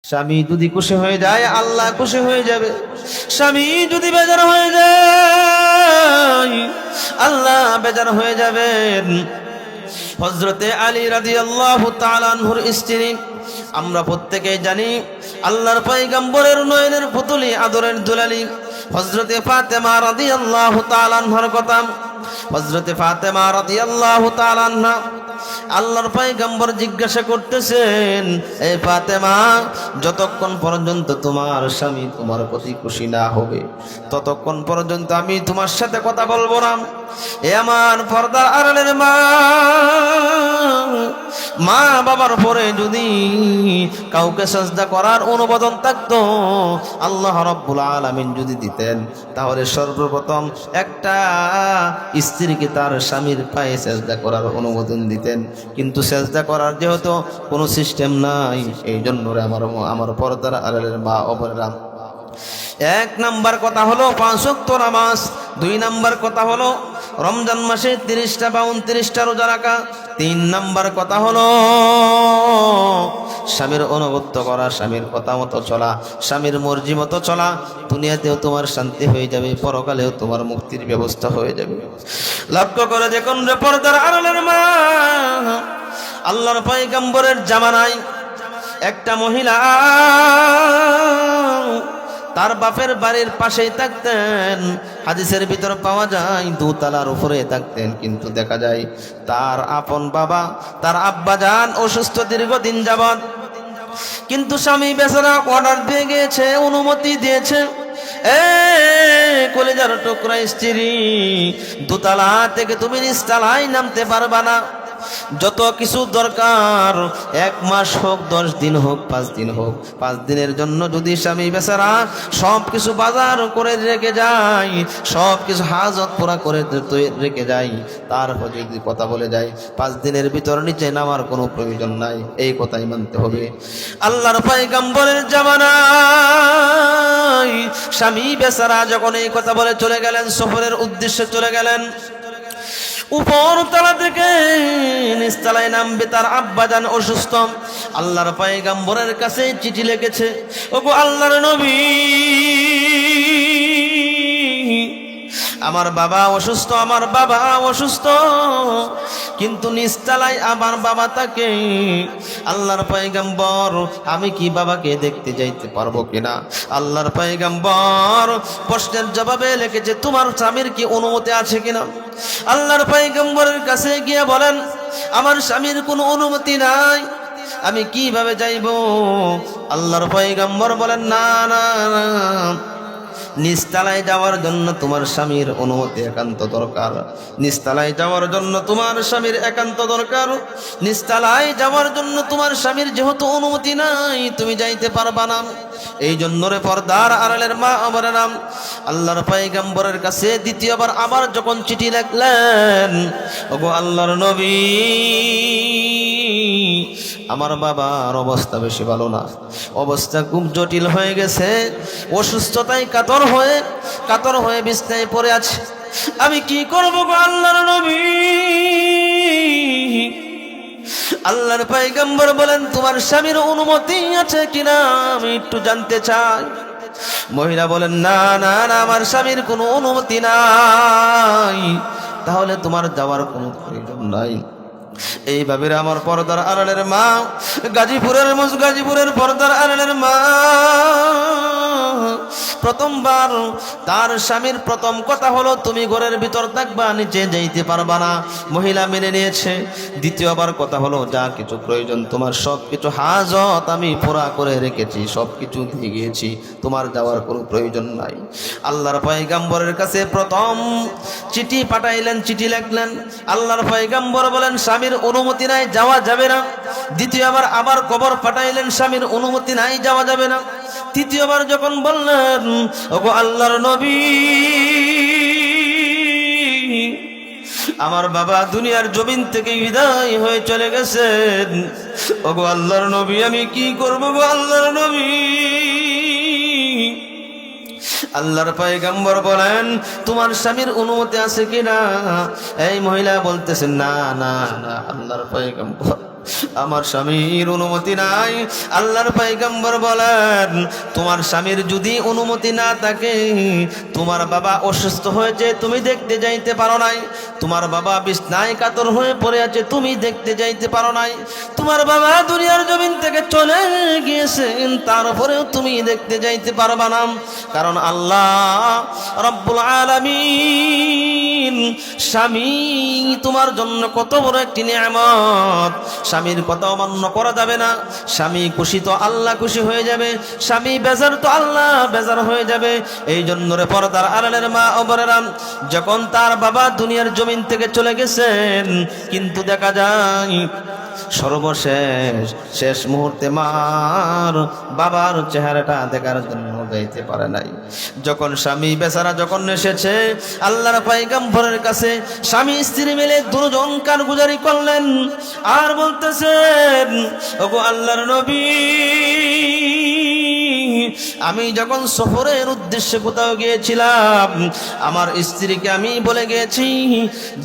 স্বামী যদি খুশি হয়ে যায় আল্লাহ খুশি হয়ে যাবে। স্বামী যদি বেজার হয়ে যায় আল্লাহ বেজার হয়ে যাবেন। হযরতে আলী রাদিয়াল্লাহু তাআলা আনহুর স্ত্রী, আমরা প্রত্যেকেই জানি আল্লাহর পয়গম্বরের নয়নের পুতুলি, আদরের দুলালি হযরতে ফাতেমা রাদিয়াল্লাহু তাআলা আনহার কথা। হযরতে ফাতেমা রাদিয়াল্লাহু তাআলা আনহা আল্লাহর পয়গম্বর জিজ্ঞাসা করতেছেন, এই ফাতেমা, যতক্ষণ পর্যন্ত তোমার স্বামী তোমার প্রতি খুশি না হবে ততক্ষণ পর্যন্ত আমি তোমার সাথে কথা বলবো না। এ আমার পর্দার আড়ালের মা, মা বাবার পরে যদি কাউকে সাজদা করার অনুমোদন থাকতো, আল্লাহ রাব্বুল আলামিন যদি দিতেন, তাহলে সর্বপ্রথম একটা স্ত্রীকে তার স্বামীর পায়ে সাজদা করার অনুমোদন দিতেন। কিন্তু সাজদা করার যেহেতু কোনো সিস্টেম নাই, এই জন্য আমার পর্দার আড়ালের মা ও বোনেরা, এক নাম্বার কথা হলো 5 ওয়াক্ত নামাজ, 2 নাম্বার কথা হলো রমজান মাসে 30টা বা 29টা রোজা রাখা, 3 নাম্বার কথা হলো স্বামীর অনুগত্য করা, স্বামীর কথা মতো চলা, স্বামীর মর্জি মতো চলা। দুনিয়াতেও তোমার শান্তি হয়ে যাবে, পরকালেও তোমার মুক্তির ব্যবস্থা হয়ে যাবে। লক্ষ্য করে দেখুন রে পর্দার আড়ালের মা, আল্লাহর পয়গম্বরের জামানায় একটা মহিলা তার বাপের বাড়ির পাশেই থাকতেন। হাদিসের ভিতর পাওয়া যায় 2 তলার উপরে থাকতেন, কিন্তু দেখা যায় তার আপন বাবা, তার আব্বাজান অসুস্থ দীর্ঘদিন যাবৎ। কিন্তু স্বামী বেচারা অর্ডার দিয়ে গিয়েছে, অনুমতি দিয়েছে, কলিজার টুকরা স্ত্রী, 2 তলা থেকে তুমি নিচতলায় নামতে পারবা না। যত কিছু দরকার, 1 মাস হোক, 10 দিন হোক, 5 দিন হোক, 5 দিনের জন্য যদি স্বামী বেচারা সব কিছু বাজার করে রেখে যায়, সব কিছু হাজত পুরা করে রেখে যায়, তারপর যদি কথা বলে যায় 5 দিনের ভিতর নিচে নামার কোনো প্রয়োজন নাই, এই কথাই মানতে হবে। আল্লাহর পয়গম্বরের জামানায় স্বামী বেচারা যখন এই কথা বলে চলে গেলেন, সফরের উদ্দেশ্যে চলে গেলেন, উপর তলা থেকে নিচতলায় নামবে, তার আব্বাজান অসুস্থ। আল্লাহর পয়গম্বরের কাছে চিঠি লিখেছে, ওগো আল্লাহর নবী, আমার বাবা অসুস্থ, আমার বাবা অসুস্থ, কিন্তু নিচতলায় আমার বাবা থাকে। আল্লাহর পয়গম্বর, আমি কি বাবাকে দেখতে যাইতে পারবো কিনা? আল্লাহর পয়গম্বর প্রশ্নের জবাবে লিখেছে, তোমার স্বামীর কি অনুমতি আছে কিনা? আল্লাহর পয়গম্বরের কাছে গিয়ে বলেন, আমার স্বামীর কোনো অনুমতি নাই, আমি কিভাবে যাইব? আল্লাহর পয়গম্বর বলেন, না না, নিচতলায় যাওয়ার জন্য তোমার স্বামীর অনুমতি একান্ত দরকার। নিচতলায় যাওয়ার জন্য তোমার স্বামীর একান্ত দরকার। নিচতলায় যাওয়ার জন্য তোমার স্বামীর যেহেতু অনুমতি নাই, তুমি যাইতে পারবা না। এই জন্য রে পর্দার আড়ালের মা আমার নাম, আল্লাহর পয়গম্বরের কাছে দ্বিতীয়বার আবার যখন চিঠি লিখলেন, ওগো আল্লাহর নবী, আমার বাবার অবস্থা বেশি ভালো না, অবস্থা খুব জটিল হয়ে গেছে, অসুস্থতায় কাতর হয়ে বিছানায় পড়ে আছে, আমি কি করব গো আল্লাহর নবী? আল্লাহর পয়গম্বর বলেন, তোমার স্বামীর অনুমতি আছে কিনা আমি একটু জানতে চাই। মহিলা বলেন, না না না, আমার স্বামীর কোনো অনুমতি নাই, তাহলে তোমার যাওয়ার কোনো প্রয়োজন নাই। এইভাবে আমার পর্দার আড়ালের মা, গাজীপুরের পর্দার আড়ালের মা, প্রথমবার তার স্বামীর প্রথম কথা হলো, তুমি ঘরের ভিতর থাকবা, নিচে যাইতে পারবা না। মহিলা মেনে নিয়েছে। দ্বিতীয়বার কথা হলো, যা কিছু প্রয়োজন তোমার সব কিছু হাজত আমি পুরা করে রেখেছি, সব কিছু দিয়ে গিয়েছি, তোমার যাওয়ার কোনো প্রয়োজন নাই। আল্লাহর পয়গম্বরের কাছে প্রথম চিঠি পাঠাইলেন, চিঠি লিখলেন। আল্লাহর পয়গম্বর বলেন, স্বামীর অনুমতি নাই, যাওয়া যাবে না। দ্বিতীয়বার আবার খবর পাঠাইলেন, স্বামীর অনুমতি নাই, যাওয়া যাবে না। তৃতীয়বার যখন বললেন, ওগো আল্লাহর নবী, আমার বাবা দুনিয়ার জমিন থেকে বিদায় হয়ে চলে গেছেন, ওগো আল্লাহর নবী, আমি কি করব গো আল্লাহর নবী? আল্লাহর পয়গম্বর বলেন, তোমার স্বামীর অনুমতি আছে কিনা? এই মহিলা বলতেছেন, না না না, আল্লাহর পয়গম্বর আমার স্বামীর অনুমতি নাই। আল্লাহর পয়গম্বর বলেন, তোমার স্বামীর যদি অনুমতি না থাকে, তোমার বাবা অসুস্থ হয়েছে, তুমি দেখতে যাইতে পারো নাই, তোমার বাবা বিছনায় কাতর হয়ে পড়ে আছে, তুমি দেখতে যাইতে পারো নাই, তোমার বাবা দুনিয়ার জমিন থেকে চলে গিয়েছেন, তারপরেও তুমি দেখতে যাইতে পারবা না। কারণ আল্লাহ রব্বুল আলামিন, স্বামী তোমার জন্য কত বড় একটি নিয়ামত, স্বামীর কথা অমান্য করা যাবে না। স্বামী খুশি তো আল্লাহ খুশি হয়ে যাবে, স্বামী বেজার তো আল্লাহ বেজার হয়ে যাবে। এই জন্য রে পর্দার আড়ালের মা ও বোনেরা, যখন তার বাবা দুনিয়ার জমিন থেকে চলে গেছেন, কিন্তু দেখা যায় সর্বশেষ শেষ মুহূর্তে মার বাবার চেহারাটা দেখার জন্য যাইতে পারে নাই। যখন স্বামী বেচারা যখন এসেছে আল্লাহর পয়গম্বরের কাছে, স্বামী স্ত্রী মিলে দুজন কারগুজারি করলেন আর বলতেছেন, ওগো আল্লাহর নবী, আমি যখন সফরের উদ্দেশ্যে কোথাও গিয়েছিলাম, আমার স্ত্রীকে আমি বলে গিয়েছি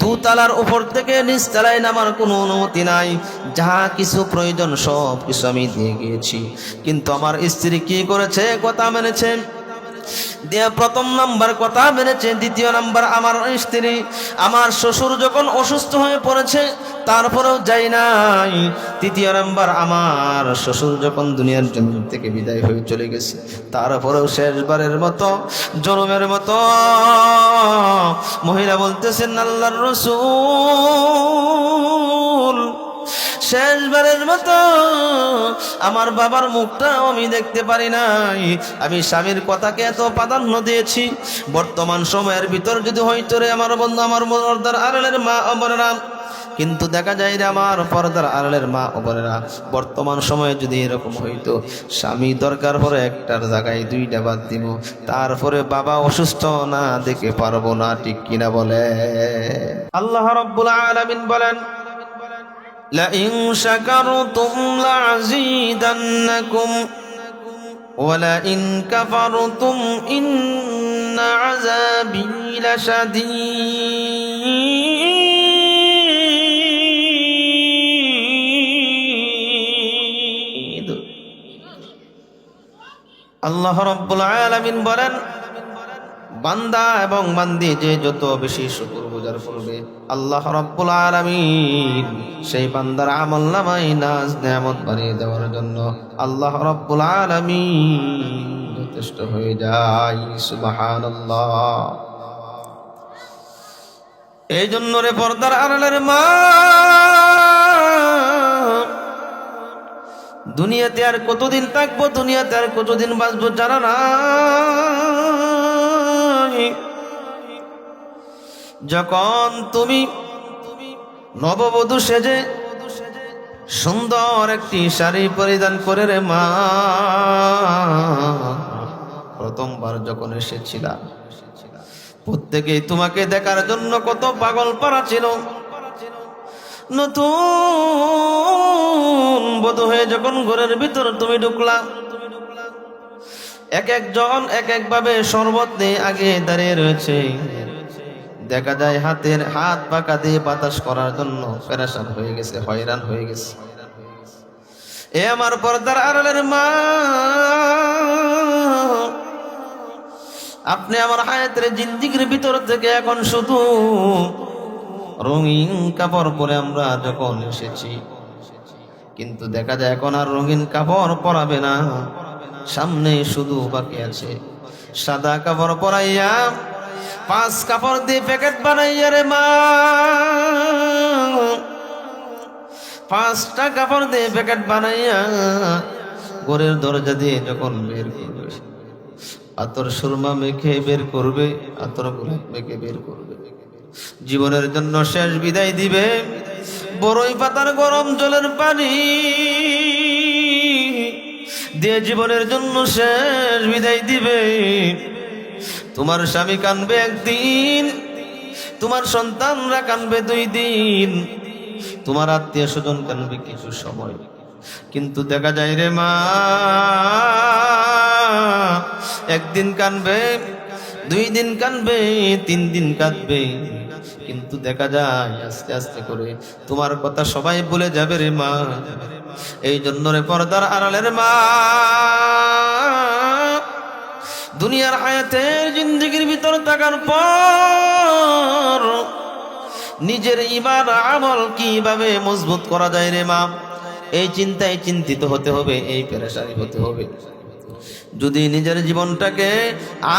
দুতলার উপর থেকে নিচতলায় নামার কোনো অনুমতি নাই, যাহা কিছু প্রয়োজন সব কিছু আমি দিয়ে গিয়েছি। কিন্তু আমার স্ত্রী কি করেছে? কথা মেনেছে। প্রথম নাম্বার কথা মেনেছে, দ্বিতীয় নাম্বার আমার স্ত্রী, আমার শ্বশুর যখন অসুস্থ হয়ে পড়েছে তারপরেও যাই নাই। তৃতীয় নাম্বার, আমার শ্বশুর যখন দুনিয়ার জমিন থেকে বিদায় হয়ে চলে গেছে তারপরেও শেষবারের মতো জনমের মতো মহিলা বলতেছেন, আল্লাহর রাসূল, শেষবারের মতো আমার বাবার মুখটাও আমি দেখতে পারি নাই। আমি স্বামীর কথাকে এত প্রাধান্য দিয়েছি, বর্তমান সময়ের ভিতর যদি হয়তো রে আমার বন্ধু, আমার পর্দার আড়ালের মা ও বোনেরা, কিন্তু দেখা যায় রে আমার পর্দার আড়ালের মা ও বোনেরা, বর্তমান সময়ে যদি এরকম হইতো, স্বামী দরকার পরে একটার জায়গায় দুইটা বাদ দিব, তারপরে বাবা অসুস্থ না দেখে পারবো না, ঠিক কিনা বলে? আল্লাহ রাব্বুল আলামিন বলেন, لئن شكرتم لأزيدنكم ولئن كفرتم إن عذابي لشديد। আল্লাহ রাব্বুল আলামিন বলেন, বান্দা এবং বান্দি যে যত বেশি শুকরগুজার করবে, আল্লাহ রাব্বুল আলামিন সেই বান্দার আমলনামায় নাজ নেয়ামত বাড়িয়ে দেওয়ার জন্য আল্লাহ রাব্বুল আলামিন যথেষ্ট হয়ে যায়। সুবহানাল্লাহ। এই জন্য রে পর্দার আড়ালের মা, দুনিয়াতে আর কতদিন থাকবো, দুনিয়াতে আর কতদিন বাঁচবো জানা না। যখন তুমি নববধূ সেজে সুন্দর একটি শাড়ি পরিধান করে রে মা, প্রথমবার যখন এসেছিলা, প্রত্যেকেই তোমাকে দেখার জন্য কত পাগল পারা ছিল। নতুন বধূ হয়ে যখন ঘরের ভিতর তুমি ঢুকলা, এক একজন এক একভাবে শরবত নিয়ে আগে দাঁড়িয়ে রয়েছে। দেখা যায় হাত পাকা দিয়ে বাতাস করার জন্য পেরেশান হয়ে গেছে, হয়রান হয়ে গেছে। এ আমার পর্দার আড়ালের মা, আপনি আমার হায়াতের জিন্দেগির ভিতর থেকে এখন শুধু রঙিন কাপড় পরে আমরা যখন এসেছি, কিন্তু দেখা যায় এখন আর রঙিন কাপড় পরাবে না, সামনে শুধু বাকি আছে সাদা কাপড় পরাইয়া, 5 কাপড় দিয়ে প্যাকেট বানাইয়া রে মা, 5টা কাপড় দিয়ে প্যাকেট বানাইয়া ঘরের দরজা দিয়ে যখন বের করবে, আতর সুরমা মেখে বের করবে, আতর গোলাপ মেখে বের করবে, জীবনের জন্য শেষ বিদায় দিবে। বড়ই পাতার গরম জলের পানি দিয়ে জীবনের জন্য শেষ বিদায় দিবে। তোমার স্বামী কানবে একদিন, তোমার সন্তানরা কানবে 2 দিন, তোমার আত্মীয় স্বজন কানবে কিছু সময়, কিন্তু দেখা যায় রে মা, একদিন কানবে, 2 দিন কানবে, 3 দিন কাঁদবে, কিন্তু দেখা যায় আস্তে আস্তে করে তোমার কথা সবাই ভুলে যাবে রে মা। এই জন্য রে পর্দার আড়ালের মা, দুনিয়ার হায়াতের জিন্দেগির ভিতর থাকার পর নিজের ঈমান আমল কিভাবে মজবুত করা যায় রে মা, এই চিন্তায় চিন্তিত হতে হবে, এই পেরেশানি হতে হবে। যদি নিজের জীবনটাকে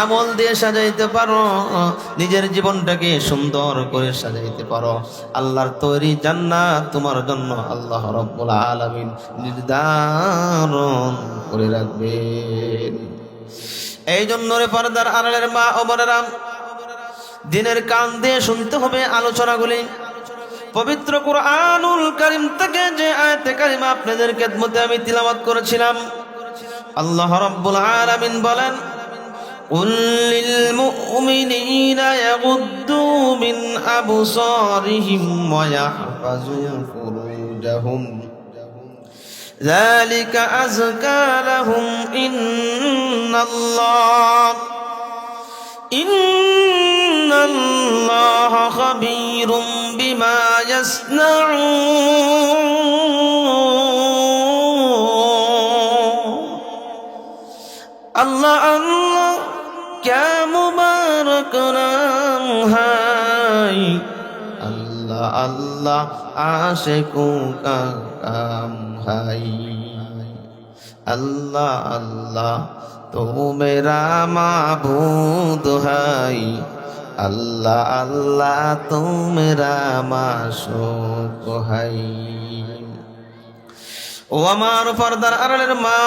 আমল দিয়ে সাজাইতে পারো, নিজের জীবনটাকে সুন্দর করে সাজাইতে পারো, আল্লাহর তৈরি জান্নাত তোমার জন্য আল্লাহ রাব্বুল আলামিন নির্ধারণ করে রাখবেন। এই জন্য রে পর্দার আড়ালের মা ও বোনেরা, দিনের কান দিয়ে শুনতে হবে আলোচনাগুলি। পবিত্র কুরআনুল কারীম থেকে যে আয়াতে কারিমা আপনাদের খেদমতে আমি তিলাওয়াত করেছিলাম, আল্লাহ রাব্বুল আলামিন বলেন, কুল লিল মুমিনিনা ইয়াগুদ্দু মিন আবসারিহিম ওয়া ইয়াহফাযু ফুরুজাহুম যালিকা আযকা লাহুম ইন্নাল্লাহা খাবীরুম বিমা ইয়াসনাউন। আল্লাহ আল্লাহ क्या मुबारक नाम है, अल्लाह अल्लाह आशिकों का काम है। अल्लाह अल्लाह तो मेरा माबूद है, अल्लाह अल्लाह तो मेरा माशूक है। ও আমার পর্দার আড়ালের মা,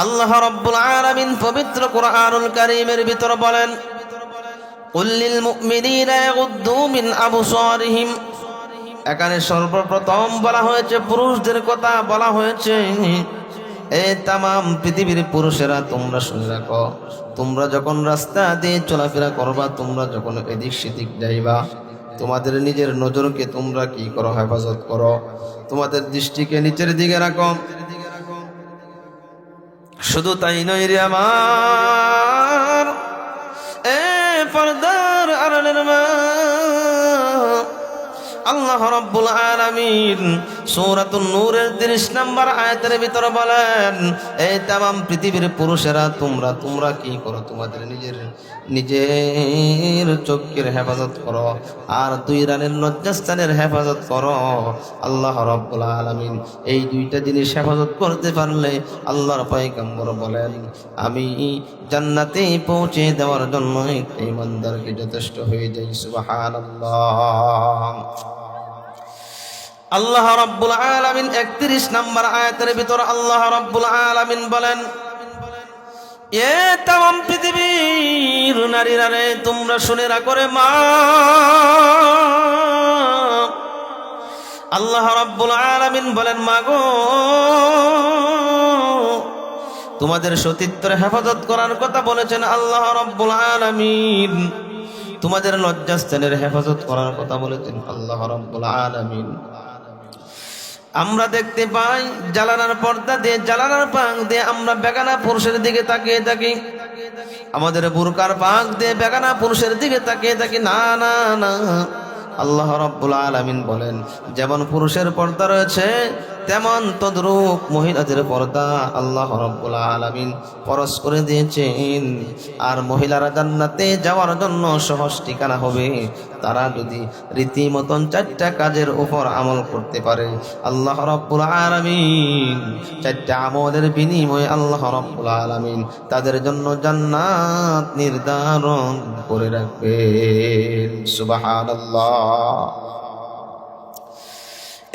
আল্লাহ রাব্বুল আলামিন পবিত্র কুরআনুল কারীমের ভিতর বলেন, কুল লিল মুমিনিনা ইয়াগুদ্দু মিন আবসারিহিম। এখানে সর্বপ্রথম বলা হয়েছে পুরুষদের কথা বলা হয়েছে। এই তামাম পৃথিবীর পুরুষেরা তোমরা শুনে রাখো, তোমরা যখন রাস্তা দিয়ে চলাফেরা করবা, তোমরা যখন এদিক সেদিক যাইবা, তোমাদের নিজের নজরকে তোমরা কি করো, হেফাজত করো, তোমাদের দৃষ্টিকে নিচের দিকে রাখো। শুধু তাই নয় রে আমার এ পর্দার আড়ালের মা, আল্লাহ রাব্বুল আলামিন সূরাতুন নূরের 30 নম্বর আয়াতের ভিতরে বলেন, এই তামাম পৃথিবীর পুরুষেরা তোমরা কি করো, তোমাদের নিজের চোখের হেফাজত করো, আর 2 রানের লজ্জাস্থানের হেফাজত করো। আল্লাহ রাব্বুল আলামিন এই 2টা জিনিস হেফাজত করতে পারলে আল্লাহর পয়গম্বর বলেন, আমি জান্নাতে পৌঁছে দেওয়ার জন্য একটা ইমানদারকে যথেষ্ট হয়ে যাই। সুবহানাল্লাহ। আল্লাহ রাব্বুল আলামিন 31 নম্বর আয়াতের ভিতর আল্লাহ রাব্বুল আলামিন বলেন, এ তামাম পৃথিবীর নারীরা রে, তোমরা শুনে রাখো রে মা, আল্লাহ রাব্বুল আলামিন বলেন, মাগো তোমাদের সতীত্বের হেফাজত করার কথা বলেছেন আল্লাহ রাব্বুল আলামিন, তোমাদের লজ্জাস্থানের হেফাজত করার কথা বলেছেন আল্লাহ রাব্বুল আলামিন। আমরা দেখতে পাই জানালার পর্দা দিয়ে, জানালার পাক দিয়ে আমরা বেগানা পুরুষের দিকে তাকিয়ে থাকি, আমাদের বুরকার পাক দিয়ে বেগানা পুরুষের দিকে তাকিয়ে থাকি। না না না, আল্লাহ রাব্বুল আলামিন বলেন, যেমন পুরুষের পর্দা রয়েছে তেমন তদ্রূপ মহিলাদের পর্দা আল্লাহ রাব্বুল আলামিন ফরজ করে দিয়েছেন। আর মহিলারা জান্নাতে যাওয়ার জন্য সহজ ঠিকানা হবে তারা যদি রীতিমতন 4টা কাজের উপর আমল করতে পারে। আল্লাহ রাব্বুল আলামিন 4টা আমলের বিনিময়ে আল্লাহ রাব্বুল আলামিন তাদের জন্য জান্নাত নির্ধারণ করে রাখবেন। সুবহানাল্লাহ।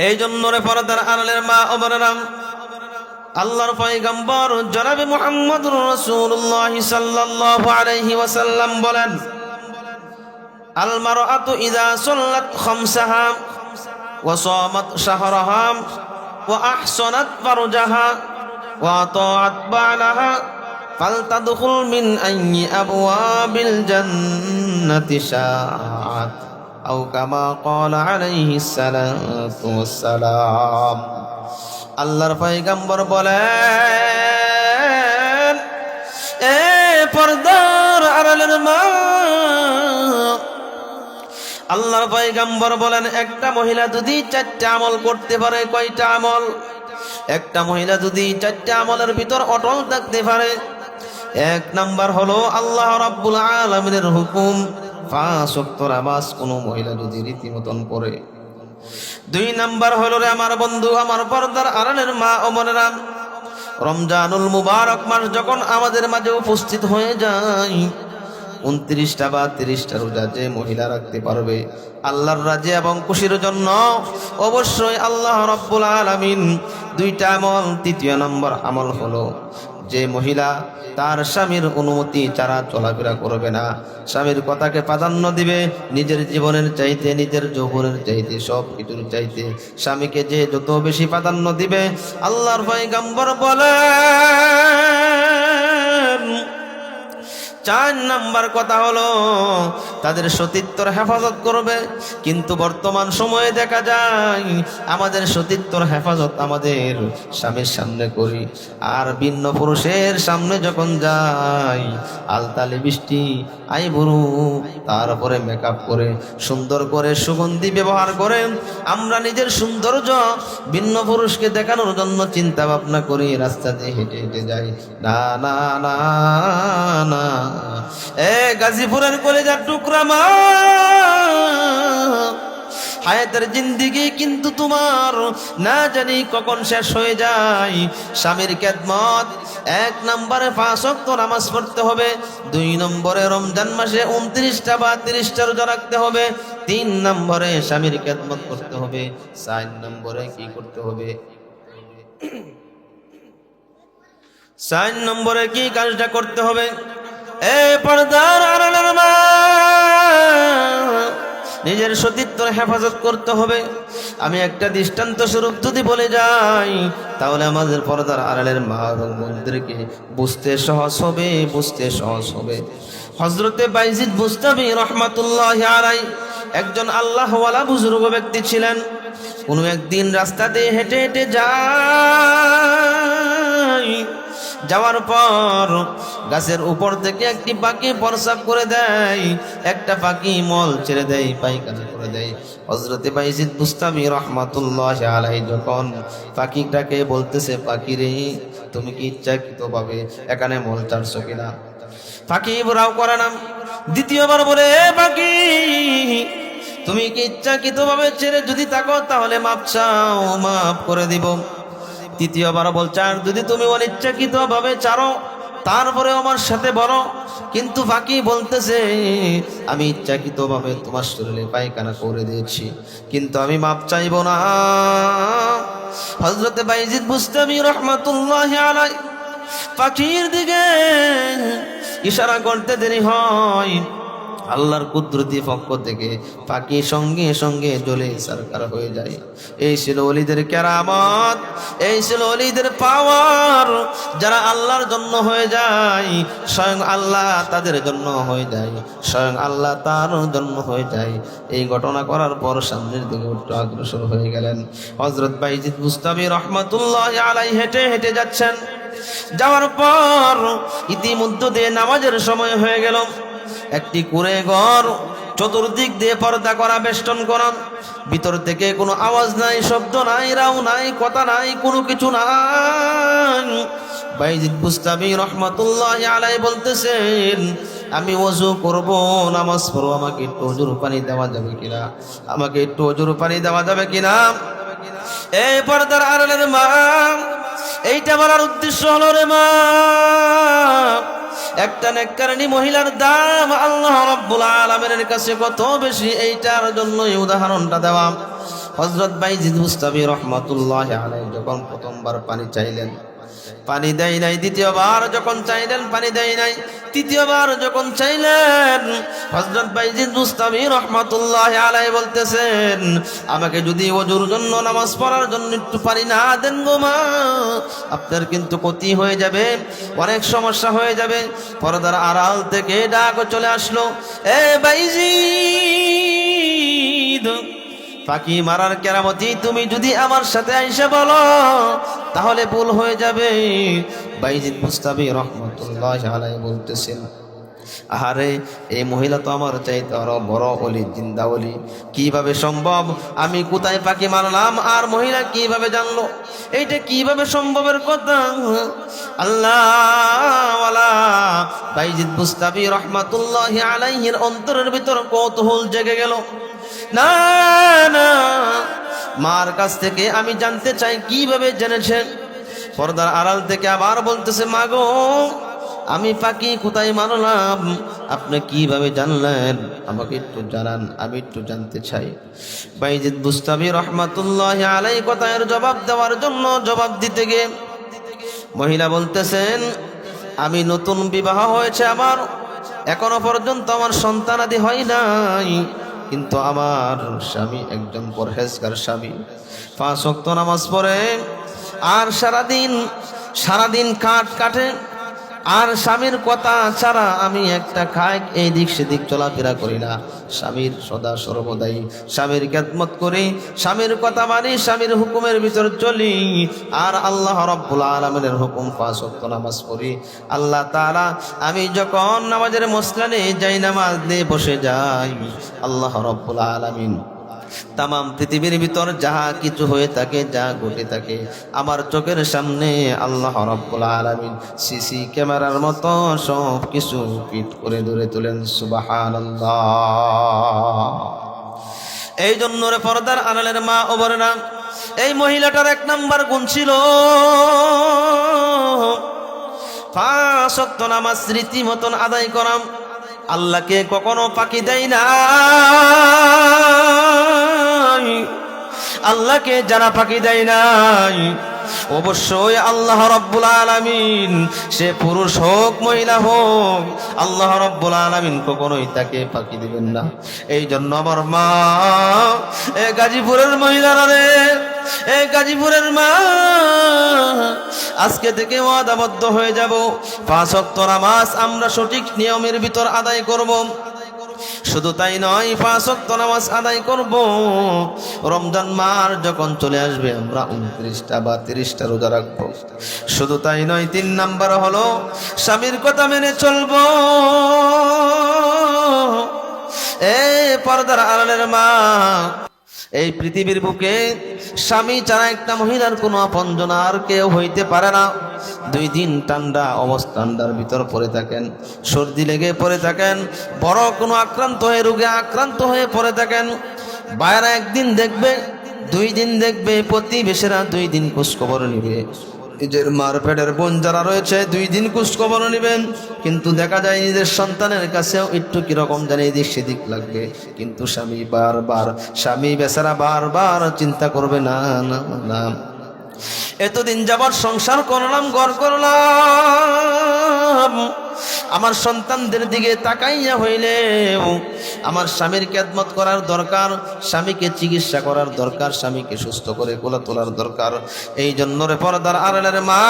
এই জন্য রে পর্দার আড়ালের মা ও বোনেরা, আল্লাহর পয়গম্বর জনাবে মুহাম্মদুর রাসূলুল্লাহ সাল্লাল্লাহু আলাইহি ওয়াসাল্লাম বলেন, আল মারআতু ইযা সাল্লাত খামসাহা ওয়া সামাত শাহরাহা ওয়া আহসানাত ফারজাহা ওয়া আতাআত বা'লাহা ফালতাদখুল মিন আইয়ি আবওয়াবিল জান্নাতি শাআত আও কামা ক্বালা আলাইহিস সালাতু ওয়াস সালাম। আল্লাহর পয়গম্বর বলেন, এ পর্দার আড়ালের মা, আল্লাহর পয়গম্বর বলেন একটা মহিলা যদি 4টা আমল করতে পারে, কয়টা আমল? একটা মহিলা যদি 4টা আমলের ভিতর অটল থাকতে পারে, 1 নাম্বার হলো আল্লাহ রাব্বুল আলামিনের হুকুম 5 ওয়াক্ত নামাজ কোনো মহিলা যদি রীতিমতন পড়ে। 2 নাম্বার হলো রে আমার বন্ধু, আমার পর্দার আড়ালের মা ও বোনেরা, রমজানুল মুবারক মাস যখন আমাদের মাঝে উপস্থিত হয়ে যায়, 29টা বা 30টা রোজা যে মহিলা রাখতে পারবে আল্লাহর রাজি এবং খুশির জন্য, অবশ্যই আল্লাহ রাব্বুল আলামিন 2টা আমল। 3য় নম্বর আমল হলো যে মহিলা তার স্বামীর অনুমতি ছাড়া চলাফেরা করবে না, স্বামীর কথাকে প্রাধান্য দিবে, নিজের জীবনের চাইতে, নিজের যৌবনের চাইতে, সব কিছুর চাইতে স্বামীকে যে যত বেশি প্রাধান্য দিবে, আল্লাহর পয়গম্বর বলেন 4 নাম্বার কথা হলো তাদের সতীত্বর হেফাজত করবে। কিন্তু বর্তমান সময়ে দেখা যায় আমাদের সতীত্বর হেফাজত আমাদের স্বামীর সামনে করি, আর ভিন্ন পুরুষের সামনে যখন যাই আলতালি বৃষ্টি আইবুড়ু, তারপরে মেকআপ করে সুন্দর করে সুগন্ধি ব্যবহার করে আমরা নিজের সৌন্দর্য ভিন্ন পুরুষকে দেখানোর জন্য চিন্তা ভাবনা করি, রাস্তা দিয়ে হেঁটে হেঁটে যাই। না না না না, এ গাজীপুরের কলেজার টুকরা মা, হায়াতের জিন্দিগি কিন্তু তোমার না জানি কখন শেষ হয়ে যায়। স্বামীর খেদমত 1 নম্বরে 5 ওয়াক্ত নামাজ পড়তে হবে, 2 নম্বরে রমজান মাসে 29টা বা 30টা রোজা রাখতে হবে, 3 নম্বরে স্বামীর খেদমত করতে হবে, 4 নম্বরে কি করতে হবে? 4 নম্বরে কি কাজটা করতে হবে? এ পর্দার আড়ালের মা, নিজের সতীত্বর হেফাজত করতে হবে। আমি একটা দৃষ্টান্ত স্বরূপ যদি বলে যাই তাহলে আমাদের পর্দার আড়ালের মা এবং বোনদেরকে বুঝতে সহজ হবে, বুঝতে সহজ হবে। হযরতে বাইজিদ বুস্তামি রহমাতুল্লাহি আলাইহি একজন আল্লাহওয়ালা বুজুর্গ ব্যক্তি ছিলেন। কোনো একদিন রাস্তা দিয়ে হেঁটে হেঁটে যাওয়ার পর গাছের উপর থেকে একটি পাখি প্রস্রাব করে দেয়, একটা পাখি মল ছেড়ে দেয়, পায়খানা করে দেয়। হযরতে বাইজিদ বুস্তামি রাহমাতুল্লাহি আলাইহি যখন পাখিটাকে বলতেছে, পাখি রে তুমি কি ইচ্ছাকৃতভাবে এখানে মল ছাড়ছো কিনা? পাখি বুড়াও করে না। দ্বিতীয়বার বলে, পাখি তুমি কি ইচ্ছাকৃতভাবে ছেড়ে যদি থাকো তাহলে মাপ চাও, মাফ করে দিব। তৃতীয়বার বলছে, আর যদি তুমি অনিচ্ছাকৃতভাবে ছাড়ো তারপরে আমার সাথে বলো। কিন্তু পাখি বলতেছে, আমি ইচ্ছাকৃতভাবে তোমার শরীরে পায়খানা করে দিয়েছি, কিন্তু আমি মাপ চাইব না। হযরতে বাইজিদ বুস্তামি রাহমাতুল্লাহি আলাইহি পাখির দিকে ইশারা করতে দেরি হয়, আল্লাহর কুদরতি পক্ষ থেকে পাখি সঙ্গে সঙ্গে জ্বলে সরকার হয়ে যায়। এই ছিল ওলিদের কেরামত, এই ছিল ওলিদের পাওয়ার। যারা আল্লাহর জন্য হয়ে যায় স্বয়ং আল্লাহ তাদের জন্য হয়ে যায়, স্বয়ং আল্লাহ তার জন্য হয়ে যায়। এই ঘটনা করার পর সামনের দিকে একটু অগ্রসর হয়ে গেলেন। হযরত বাইজিদ বুস্তামি রাহমাতুল্লাহি আলাইহি হেঁটে হেঁটে যাচ্ছেন। যাওয়ার পর ইতিমধ্যে দিয়ে নামাজের সময় হয়ে গেল। একটি কুঁড়ে ঘর, চতুর্দিক দিয়ে পর্দা করা, বেষ্টন করা, ভিতর থেকে কোনো আওয়াজ নাই, শব্দ নাই, রাও নাই, কথা নাই, কোনো কিছু নাই। বাইজিদ বুস্তামি রাহমাতুল্লাহি আলাইহি বলতেছেন, আমি ওযু করব, নামাজ পড়ব, আমাকে একটু ওযুর পানি দেওয়া যাবে কিনা? আমাকে একটু ওযুর পানি দেওয়া যাবে কিনা? এই পর্দার আড়ালের মা, এইটা বলার উদ্দেশ্য হলো রে মা, একটা নেককারিনী মহিলার দাম আল্লাহ রাব্বুল আলামিনের কাছে কত বেশি, এইটার জন্য এই উদাহরণটা দেওয়া। হযরত বাইজিদ বুস্তামি রাহমাতুল্লাহি আলাইহি যখন প্রথমবার পানি চাইলেন, পানি দেয় নাই। দ্বিতীয়বার যখন চাইলেন, পানি দেয় নাই। তৃতীয়বার যখন চাইলেন, হযরত বাইজিদ বুস্তামি রাহমাতুল্লাহি আলাইহি বলতেছেন, আমাকে যদি ওযুর জন্য, নামাজ পড়ার জন্য একটু পানি না দেন গো মা, আপনার কিন্তু ক্ষতি হয়ে যাবে, অনেক সমস্যা হয়ে যাবে। পর্দার আড়াল থেকে ডাক চলে আসলো, এ বাইজিদ, পাখি মারার কেরামতি তুমি যদি আমার সাথে আইসা বলো তাহলে ভুল হয়ে যাবে। বাইজিদ বুস্তামি রাহমাতুল্লাহি আলাইহি বলতেছেন, আহারে এই মহিলা তো আমার চাইতে আরো বড় ওলি, জিন্দা ওলি, কিভাবে সম্ভব? আমি কোথায় পাখি মারলাম আর মহিলা কিভাবে জানলো? এইটা কিভাবে সম্ভবের কথা? আল্লাহ বাইজিদ বুস্তামি রহমাতুল্লাহি আলাইহির অন্তরের ভিতর কৌতূহল জেগে গেল। না না, মার কাছ থেকে আমি জানতে চাই কিভাবে জেনেছেন। পর্দার আড়াল থেকে আবার বলতেছে, মা গো, আমি পাখি কোথায় মারলাম আপনি কিভাবে জানলেন? আমাকে একটু জানান, আমি একটু জানতে চাই। বাইজিদ বুস্তামি রহমাতুল্লাহি আলাইহি কথার জবাব দেওয়ার জন্য জবাব দিতে গিয়ে মহিলা বলতেছেন, আমি নতুন বিবাহ হয়েছে আমার, এখনো পর্যন্ত আমার সন্তানাদি হয় নাই, কিন্তু আমার স্বামী একজন পরহেজগার স্বামী, 5 ওয়াক্ত নামাজ পড়ে আর সারাদিন কাটে আর স্বামীর কথা ছাড়া আমি একটা খাই এই দিক সেদিক চলাফেরা করি না। স্বামীর সদা সর্বদাই স্বামীর খেদমত করি, স্বামীর কথা মানি, স্বামীর হুকুমের ভিতর চলি, আর আল্লাহ রাব্বুল আলামিনের হুকুম 5 ওয়াক্ত নামাজ পড়ি। আল্লাহ তাআলা আমি যখন নামাজের মসলানে যাই, নামাজ নিয়ে বসে যাই, আল্লাহ রাব্বুল আলামিন তাম পৃথিবীর ভিতর যাহা কিছু হয়ে থাকে, যা ঘটে থাকে, আমার চোখের সামনে আল্লাহ রাব্বুল আলামিন সিসি ক্যামেরার মতো সব কিছু ফিট করে ধরে তোলেন। সুবহানাল্লাহ। এই জন্য রে পর্দার আড়ালের মা ও বোনেরা, এই মহিলাটার 1 নাম্বার গুণ ছিল 5 ওয়াক্ত নামাজ রীতিমতন আদায় করা। আল্লাহকে কখনো ফাঁকি দেয় না। আল্লাহকে যারা ফাঁকি দেয় নাই, অবশ্যই আল্লাহ রাব্বুল আলামিন, সে পুরুষ হোক মহিলা হোক, আল্লাহ রাব্বুল আলামিন কখনোই তাকে ফাঁকি দিবেন না। এই জন্য আমার মা, এ গাজীপুরের মহিলারা রে, এ গাজীপুরের মা, আজকে থেকে ওয়াদাবদ্ধ হয়ে যাব, 5 ওয়াক্ত নামাজ আমরা সঠিক নিয়মের ভিতর আদায় করব। শুধু তাই নয়, 5 ওয়াক্ত নামাজ আদায় করব। রমজান মাস যখন চলে আসবে আমরা 29টা বা 30টা রোজা রাখবো। শুধু তাই নয়, 3 নাম্বার হলো স্বামীর কথা মেনে চলবো। এই পর্দার আড়ালের মা, এই পৃথিবীর বুকে স্বামী ছাড়া একটা মহিলার কোনো আপনজন আর কেউ হইতে পারে না। 2 দিন ঠান্ডা অবস্থানটার ভিতর পড়ে থাকেন, সর্দি লেগে পড়ে থাকেন, বড় কোনো রোগে আক্রান্ত হয়ে পড়ে থাকেন, বাইরে 1 দিন দেখবে, 2 দিন দেখবে, প্রতিবেশীরা 2 দিন খোঁজখবর নিবে, নিজের মার পেটের বোন যারা রয়েছে 2 দিন খোঁজখবর নিবেন, কিন্তু দেখা যায় নিজের সন্তানের কাছেও একটু কিরকম জানি এদিক সেদিক লাগবে। কিন্তু স্বামী বেচারা বারবার চিন্তা করবে, না না না, এতদিন যাবার সংসার করলাম, ঘর করলাম, আমার সন্তানদের দিকে তাকাইয়া হইলেও আমার স্বামীর খেদমত করার দরকার, স্বামীকে চিকিৎসা করার দরকার, স্বামীকে সুস্থ করে কোলে তোলার দরকার। এই জন্য রে পর্দার আড়ালের মা,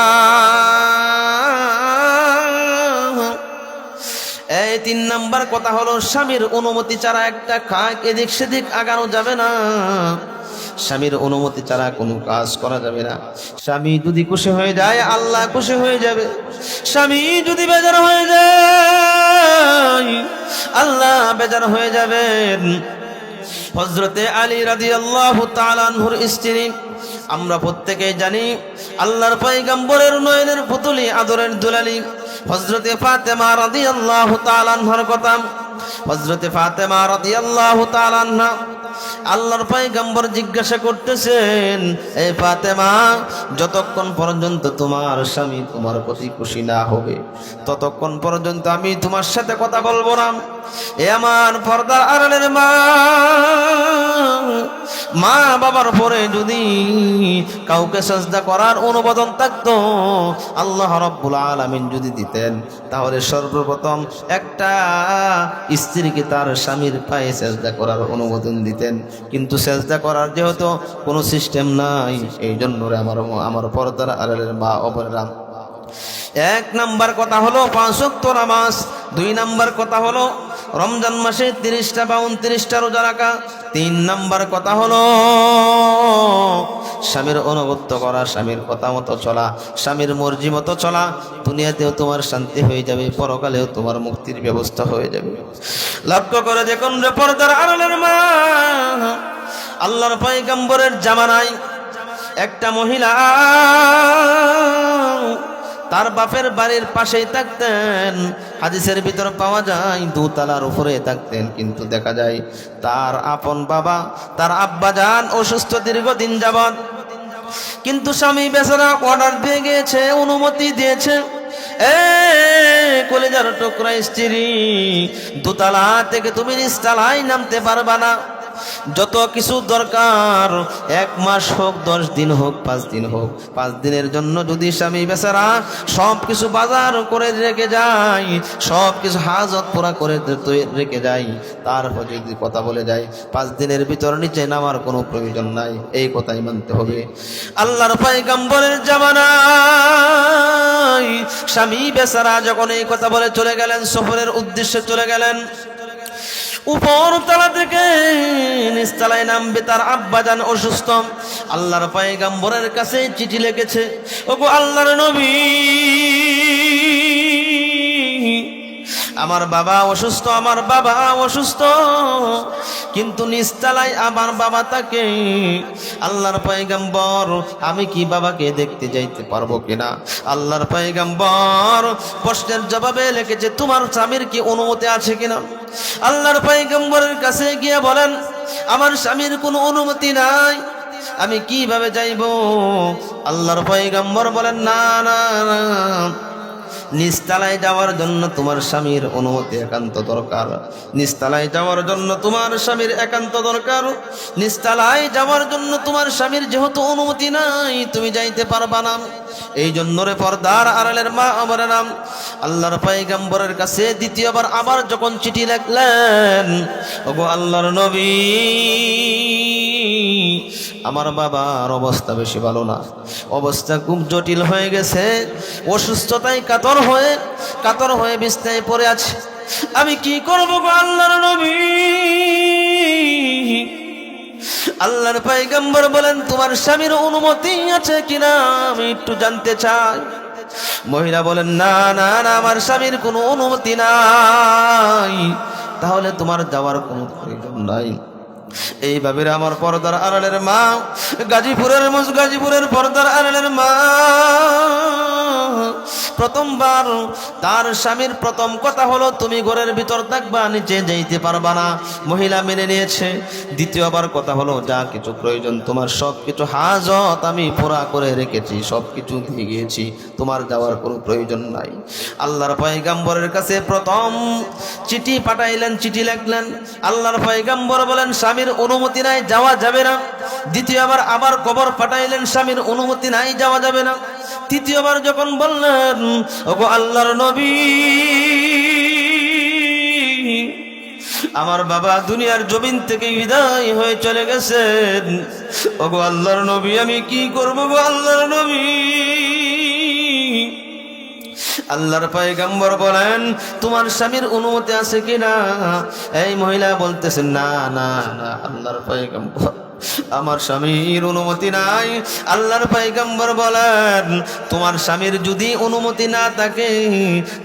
এই 3 নাম্বার কথা হলো স্বামীর অনুমতি ছাড়া একটা কাজ এদিক সেদিক আগানো যাবে না। স্বামীর অনুমতি ছাড়া কোনো কাজ করা যাবে না। স্বামী যদি খুশি হয়ে যায় আল্লাহ খুশি হয়ে যাবে, স্বামী যদি বেজার হয়ে যায় আল্লাহ বেজার হয়ে যাবেন। হযরতে আলী রাদিয়াল্লাহু তাআলা আনহুর স্ত্রী, আমরা প্রত্যেকেই জানি আল্লাহর পয়গম্বরের নয়নের পুতুলি, আদরের দুলালি হযরতে ফাতেমা রাদিয়াল্লাহু তাআলা আনহার কথা। হযরতে ফাতেমা রাদিয়াল্লাহু তাআলা আনহা আল্লাহর পয়গম্বর জিজ্ঞাসা করতেছেন, এই ফাতেমা, যতক্ষণ পর্যন্ত তোমার স্বামী তোমার প্রতি খুশি না হবে ততক্ষণ পর্যন্ত আমি তোমার সাথে কথা বলবো না। এ আমার পর্দার আড়ালের মা, মা বাবার পরে যদি কাউকে সাজদা করার অনুমোদন থাকতো, আল্লাহ রাব্বুল আলামিন যদি দিতেন, তাহলে সর্বপ্রথম একটা স্ত্রীকে তার স্বামীর পায়ে সাজদা করার অনুমোদন দিতেন। কিন্তু সাজদা করার যেহেতু কোনো সিস্টেম নাই, এই জন্য আমার পর্দার আড়ালের মা ও বোনেরা, 1 নাম্বার কথা হলো 5 ওয়াক্ত নামাজ, 2 নাম্বার কথা হলো রমজান মাসে 30টা বা 29টা রোজা রাখা, 3 নাম্বার কথা হলো স্বামীর অনুগত্য করা, স্বামীর কথা মতো চলা, স্বামীর মর্জি মতো চলা, দুনিয়াতেও তোমার শান্তি হয়ে যাবে, পরকালেও তোমার মুক্তির ব্যবস্থা হয়ে যাবে। লক্ষ্য করে দেখুন রে পর্দার আড়ালের মা, আল্লাহর পয়গম্বরের জামানায় একটা মহিলা তার বাপের বাড়ির পাশেই থাকতেন। হাদিসের ভিতর পাওয়া যায় দোতলার উপরে থাকতেন, কিন্তু দেখা যায় তার আপন বাবা, তার আব্বাজান অসুস্থ দীর্ঘদিন যাবৎ। কিন্তু স্বামী বেচারা অর্ডার দিয়ে গিয়েছে, অনুমতি দিয়েছে, কলেজার টুকরা স্ত্রী, দোতলা থেকে তুমি নিচতলায় নামতে পারবা না। যত কিছু দরকার, 1 মাস হোক, 10 দিন হোক, 5 দিন হোক, 5 দিনের জন্য যদি স্বামী বেচারা সব কিছু বাজার করে রেখে যায়, সব কিছু হাজত পুরা করে রেখে যায়, তারপর যদি কথা বলে যায় 5 দিনের ভিতর নিচে নামার কোনো প্রয়োজন নাই, এই কথাই মানতে হবে। আল্লাহর পয়গম্বরের জামানায় স্বামী বেচারা যখন এই কথা বলে চলে গেলেন, সফরের উদ্দেশ্যে চলে গেলেন, উপর তলা থেকে নিচতলায় নামবে, তার আব্বাজান অসুস্থ। আল্লাহর পয়গম্বরের কাছে চিঠি লিখেছে, ওগো আল্লাহর নবী, আমার বাবা অসুস্থ, আমার বাবা অসুস্থ, কিন্তু নিচতলায় আমার বাবা থাকে। আল্লাহর পয়গম্বর, আমি কি বাবাকে দেখতে যাইতে পারবো কিনা? আল্লাহর পয়গম্বর প্রশ্নের জবাবে লিখেছে, তোমার স্বামীর কি অনুমতি আছে কিনা? আল্লাহর পয়গম্বরের কাছে গিয়ে বলেন, আমার স্বামীর কোনো অনুমতি নাই, আমি কিভাবে যাইব? আল্লাহর পয়গম্বর বলেন, না না না, নিচতলায় যাওয়ার জন্য তোমার স্বামীর অনুমতি একান্ত দরকার। নিচতলায় যাওয়ার জন্য তোমার স্বামীর একান্ত দরকার। নিচতলায় যাওয়ার জন্য তোমার স্বামীর যেহেতু অনুমতি নাই, তুমি যাইতে পারবা না। এই জন্য রে পর্দার আড়ালের মা আমার নাম, আল্লাহর পয়গম্বরের কাছে দ্বিতীয়বার আবার যখন চিঠি লিখলেন, ওগো আল্লাহর নবী, আমার বাবার অবস্থা বেশি ভালো না, অবস্থা খুব জটিল হয়ে গেছে, অসুস্থতায় কাতর হয়ে বিছানায় পড়ে আছে, আমি কি করবো গো আল্লাহর নবী? আল্লাহর পয়গম্বর বলেন, তোমার স্বামীর অনুমতি আছে কিনা আমি একটু জানতে চাই। মহিলা বলেন, না না না, আমার স্বামীর কোনো অনুমতি নাই। তাহলে তোমার যাওয়ার কোনো প্রয়োজন নাই। এইভাবে আমার পর্দার আড়ালের মা, গাজীপুরের পর্দার আড়ালের মা প্রথমবার তার স্বামীর প্রথম কথা হলো, তুমি ঘরের ভিতর থাকবা, নিচে যাইতে পারবা না। মহিলা মেনে নিয়েছে। দ্বিতীয়বার কথা হলো, যা কিছু প্রয়োজন তোমার সব কিছু হাজত আমি পুরা করে রেখেছি, সব কিছু দিয়ে গিয়েছি, তোমার যাওয়ার কোনো প্রয়োজন নাই। আল্লাহর পয়গম্বরের কাছে প্রথম চিঠি পাঠাইলেন, চিঠি লিখলেন। আল্লাহর পয়গম্বর বলেন, স্বামীর অনুমতি নাই, যাওয়া যাবে না। দ্বিতীয়বার আবার খবর পাঠাইলেন, স্বামীর অনুমতি নাই, যাওয়া যাবে না। তৃতীয়বার যখন বললেন, ওগো আল্লাহর নবী, আমার বাবা দুনিয়ার জমিন থেকে বিদায় হয়ে চলে গেছেন, ওগো আল্লাহর নবী, আমি কি করবো গো আল্লাহর নবী? আল্লাহর পয়গম্বর বলেন, তোমার স্বামীর অনুমতি আছে কিনা? এই মহিলা বলতেছেন, না না না আল্লাহর পয়গম্বর, আমার স্বামীর অনুমতি নাই। আল্লাহর পয়গম্বর বলেন, তোমার স্বামীর যদি অনুমতি না থাকে,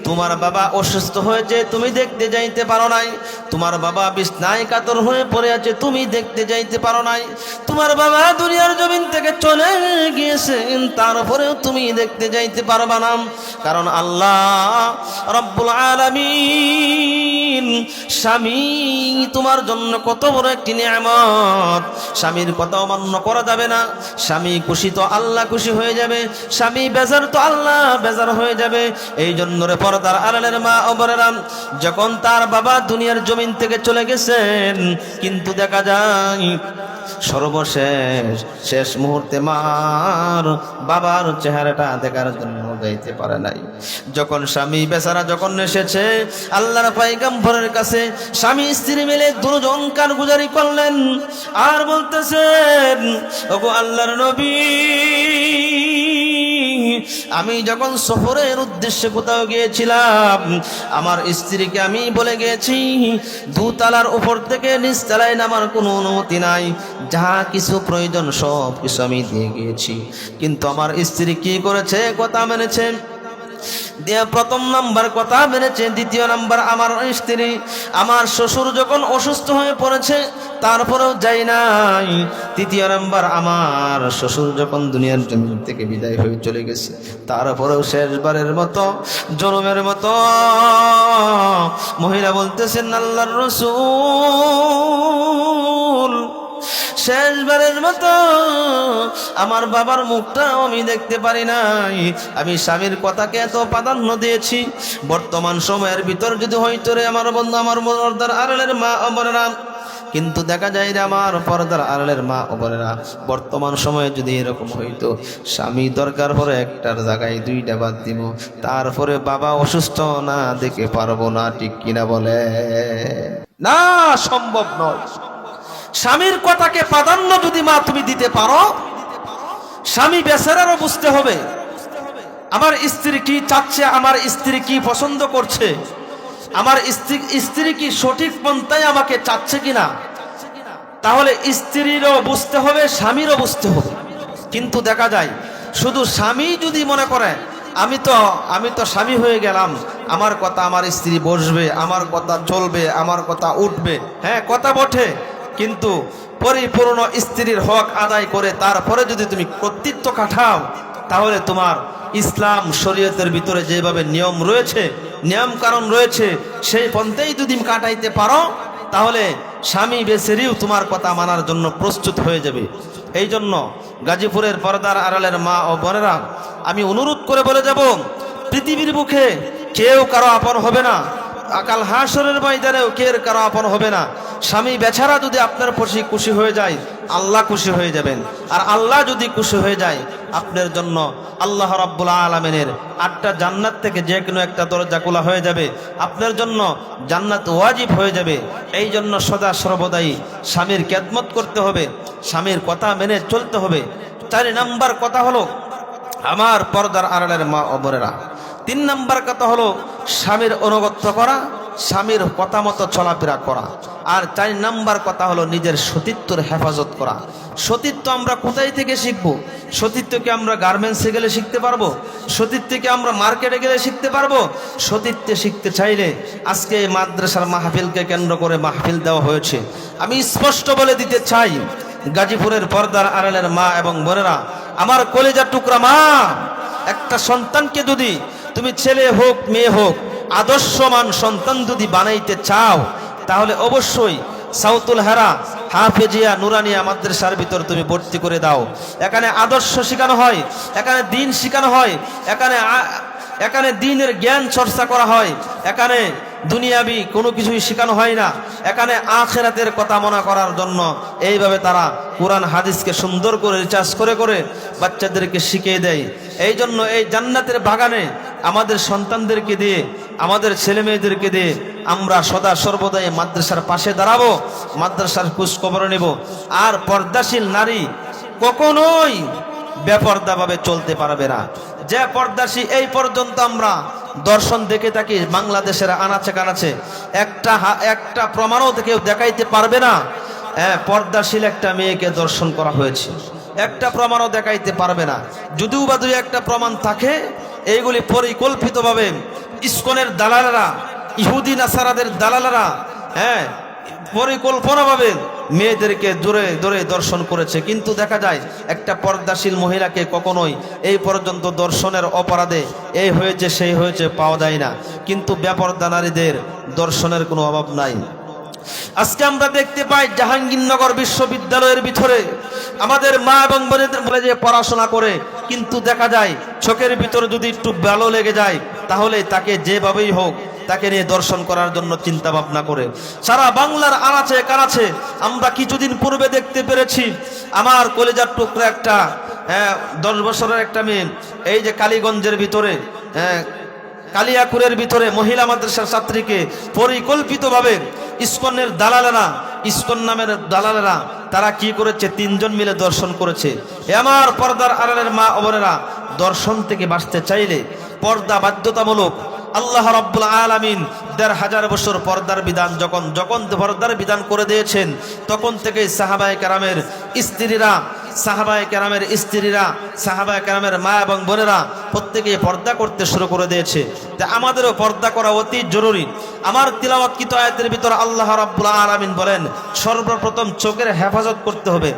তোমার বাবা অসুস্থ হয়েছে, তুমি দেখতে যাইতে পারো নাই, তোমার বাবা বিছনায় কাতর হয়ে পড়ে আছে, তুমি দেখতে যাইতে পারো নাই, তোমার বাবা দুনিয়ার জমিন থেকে চলে গিয়েছেন, তারপরেও তুমি দেখতে যাইতে পারবা না। কারণ আল্লাহ রব্বুল আলামিন, স্বামী তোমার জন্য কত বড় একটি নিয়ামত, স্বামীর কথা অমান্য করা যাবে না। স্বামী খুশি তো আল্লাহ খুশি হয়ে যাবে, স্বামী বেজার তো আল্লাহ বেজার হয়ে যাবে। এই জন্য রে পর্দার আড়ালের মা ও বোনেরা, যখন তার বাবা দুনিয়ার জমিন থেকে চলে গেছেন, কিন্তু দেখা যায় শেষ মুহূর্তে মার বাবার চেহারাটা দেখার জন্য যাইতে পারে নাই। যখন স্বামী বেচারা যখন এসেছে আল্লাহর পয়গম্বরের কাছে, স্বামী স্ত্রী মিলে দুজন কারগুজারি করলেন আর বলতেছেন, ওগো আল্লাহর নবী, আমি যখন সফরের উদ্দেশ্যে কোথাও গিয়েছিলাম, আমার স্ত্রীকে আমি বলে গিয়েছি দুতলার উপর থেকে নিচতলায় নামার কোনো অনুমতি নাই, যা কিছু প্রয়োজন সব কিছু আমি দিয়ে গিয়েছি। কিন্তু আমার স্ত্রী কি করেছে? কথা মেনেছে। প্রথম নাম্বার কথা মেনেছে। দ্বিতীয় নাম্বার, আমার স্ত্রী আমার শ্বশুর যখন অসুস্থ হয়ে পড়েছে তারপরেও যাই নাই। তৃতীয় নাম্বার, আমার শ্বশুর যখন দুনিয়ার জমিন থেকে বিদায় হয়ে চলে গেছে তারপরেও শেষবারের মতো, জনমের মতো মহিলা বলতেছেন, আল্লাহর রাসূল শেষবারের মতো আমার বাবার মুখটাও আমি দেখতে পারি নাই। আমি স্বামীর কথাকে এত প্রাধান্য দিয়েছি। বর্তমান সময়ের ভিতর যদি হয়তো রে আমার বন্ধু, আমার পর্দার আড়ালের মা ও বোনেরা, কিন্তু দেখা যায় রে আমার পর্দার আড়ালের মা ও বোনেরা, বর্তমান সময়ে যদি এরকম হইতো, স্বামী দরকার পরে একটার জায়গায় দুইটা বাদ দিব, তারপরে বাবা অসুস্থ না দেখে পারবো না, ঠিক কিনা বলে? না, সম্ভব নয়। স্বামীর কথাকে প্রাধান্য যদি মা তুমি দিতে পারো, স্বামী বেচারারও বুঝতে হবে আমার স্ত্রী কি চাচ্ছে, আমার স্ত্রী কি পছন্দ করছে, আমার স্ত্রী কি সঠিক পন্থায় আমাকে চাচ্ছে কিনা। তাহলে স্ত্রীরও বুঝতে হবে, স্বামীরও বুঝতে হবে। কিন্তু দেখা যায় শুধু স্বামী যদি মনে করে আমি তো স্বামী হয়ে গেলাম, আমার কথা আমার স্ত্রী বসবে, আমার কথা চলবে, আমার কথা উঠবে, হ্যাঁ কথা বটে, কিন্তু পরিপূর্ণ স্ত্রীর হক আদায় করে তারপরে যদি তুমি কর্তৃত্ব কাটাও, তাহলে তোমার ইসলাম শরীয়তের ভিতরে যেভাবে নিয়ম রয়েছে, নিয়ম কারণ রয়েছে, সেই পন্থাই যদি কাটাইতে পারো, তাহলে স্বামী বেচারিও তোমার কথা মানার জন্য প্রস্তুত হয়ে যাবে। এই জন্য গাজীপুরের পর্দার আড়ালের মা ও বোনেরা, আমি অনুরোধ করে বলে যাব, পৃথিবীর বুকে কেউ কারো আপন হবে না, আকাল হাসরের ময়দানেও কেউ কারো আপন হবে না। স্বামী বেচারা যদি আপনার প্রতি খুশি হয়ে যায়, আল্লাহ খুশি হয়ে যাবেন। আর আল্লাহ যদি খুশি হয়ে যায়, আপনার জন্য আল্লাহ রাব্বুল আলামিনের 8টা জান্নাত থেকে যে কোনো একটা দরজা খোলা হয়ে যাবে, আপনার জন্য জান্নাত ওয়াজিব হয়ে যাবে। এই জন্য সদা সর্বদাই স্বামীর খেদমত করতে হবে, স্বামীর কথা মেনে চলতে হবে। 4 নাম্বার কথা হলো আমার পর্দার আড়ালের মা ও বোনেরা, 3 নাম্বার কথা হলো স্বামীর অনুগত্য করা, স্বামীর কথা মতো চলাফেরা করা। আর 4 নাম্বার কথা হলো নিজের সতীত্বের হেফাজত করা। সতীত্ব আমরা কোথায় থেকে শিখবো? সতীত্বকে আমরা গার্মেন্টসে গেলে শিখতে পারবো? সতীত্বকে আমরা মার্কেটে গেলে শিখতে পারবো? সতীত্বে শিখতে চাইলে আজকে এই মাদ্রাসার মাহফিলকে কেন্দ্র করে মাহফিল দেওয়া হয়েছে। আমি স্পষ্ট বলে দিতে চাই, গাজীপুরের পর্দার আড়ালের মা এবং বোনেরা, আমার কলেজার টুকরা মা, একটা সন্তানকে যদি তুমি ছেলে হোক মেয়ে হোক আদর্শমান সন্তান যদি বানাইতে চাও, তাহলে অবশ্যই সাউতুল হেরা হাফেজিয়া নুরানিয়া মাদ্রাসার ভিতর তুমি ভর্তি করে দাও। এখানে আদর্শ শেখানো হয়, এখানে দিন শেখানো হয়, এখানে দিনের জ্ঞান চর্চা করা হয়, এখানে দুনিয়াবি কোনো কিছুই শেখানো হয় না। এখানে আখিরাতের কথা মনে করার জন্য এইভাবে তারা কোরআন হাদিসকে সুন্দর করে রিসার্চ করে করে বাচ্চাদেরকে শিখিয়ে দেয়। এই জন্য এই জান্নাতের বাগানে আমাদের সন্তানদেরকে দিয়ে, আমাদের ছেলে মেয়েদেরকে দিয়ে আমরা সদা সর্বদাই মাদ্রাসার পাশে দাঁড়াবো, মাদ্রাসার খোঁজ খবর নেব। আর পর্দাশীল নারী কখনোই বেপর্দাভাবে চলতে পারবে না। যে পর্দাশী এই পর্যন্ত আমরা দর্শন দেখে থাকি বাংলাদেশের আনাচে কানাচে, একটা প্রমাণও কেউ দেখাইতে পারবে না পর্দাশীল একটা মেয়েকে দর্শন করা হয়েছে, একটা প্রমাণও দেখাইতে পারবে না। যদিও বা 2-1টা প্রমাণ থাকে, এইগুলি পরিকল্পিতভাবে ইসকনের দালালেরা, ইহুদি নাসারাদের দালালেরা পরিকল্পনাভাবে মেয়েদেরকে দূরে দূরে দর্শন করেছে। কিন্তু দেখা যায় একটা পর্দাশীল মহিলাকে কখনোই এই পর্যন্ত দর্শনের অপরাধে এই হয়েছে সেই হয়েছে পাওয়া যায় না। কিন্তু বেপরদা নারীদের দর্শনের কোনো অভাব নাই। আজকে আমরা দেখতে পাই জাহাঙ্গীরনগর বিশ্ববিদ্যালয়ের ভিতরে আমাদের মা এবং বোনেদের বলে যে পড়াশোনা করে, কিন্তু দেখা যায় চোখের ভিতরে যদি একটু ভালো লেগে যায়, তাহলে তাকে যেভাবেই হোক তাকে নিয়ে দর্শন করার জন্য চিন্তা ভাবনা করে। সারা বাংলার আনাচে কানাচে আমরা কিছুদিন পূর্বে দেখতে পেরেছি, আমার কলেজার টুকরা একটা 10 বছরের একটা মেয়ে, এই যে কালীগঞ্জের ভিতরে কালিয়াকুরের ভিতরে মহিলা মাদ্রাসার ছাত্রীকে পরিকল্পিতভাবে ইসকনের দালালেরা, ইসকন নামের দালালেরা তারা কি করেছে, 3 জন মিলে দর্শন করেছে। আমার পর্দার আড়ালের মা ও বোনেরা, দর্শন থেকে বাঁচতে চাইলে পর্দা বাধ্যতামূলক। আল্লাহ রাব্বুল আলামিন ১৫০০ বছর পর্দার বিধান যখন পর্দার বিধান করে দিয়েছেন, তখন থেকে সাহাবায়ে কেরামের স্ত্রীরা, সাহাবায়ে কেরামের মা এবং বোনেরা প্রত্যেকেই পর্দা করতে শুরু করে দিয়েছে। তা আমাদেরও পর্দা করা অতি জরুরি। আমার তিলাওয়াতকৃত আয়াতের ভিতর আল্লাহ রাব্বুল আলামিন বলেন, সর্বপ্রথম চোখের হেফাজত করতে হবে,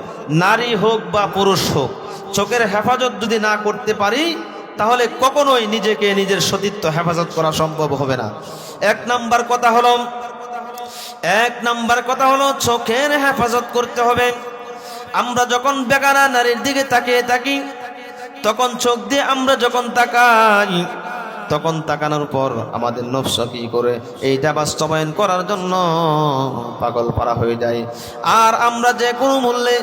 নারী হোক বা পুরুষ হোক। চোখের হেফাজত যদি না করতে পারি, তাহলে কখনোই নিজেকে, নিজের সতীত্ব হেফাজত করা সম্ভব হবে না। এক নাম্বার কথা হলো চোখের হেফাজত করতে হবে। আমরা যখন বেগানা নারীর দিকে তাকিয়ে থাকি, তখন চোখ দিয়ে আমরা যখন তাকাই, তখন তাকানোর পর আমাদের নফস কি করে এইটা বাস্তবায়ন করার জন্য পাগল পারা হয়ে যায়। আর আমরা যে কোনো মূল্যে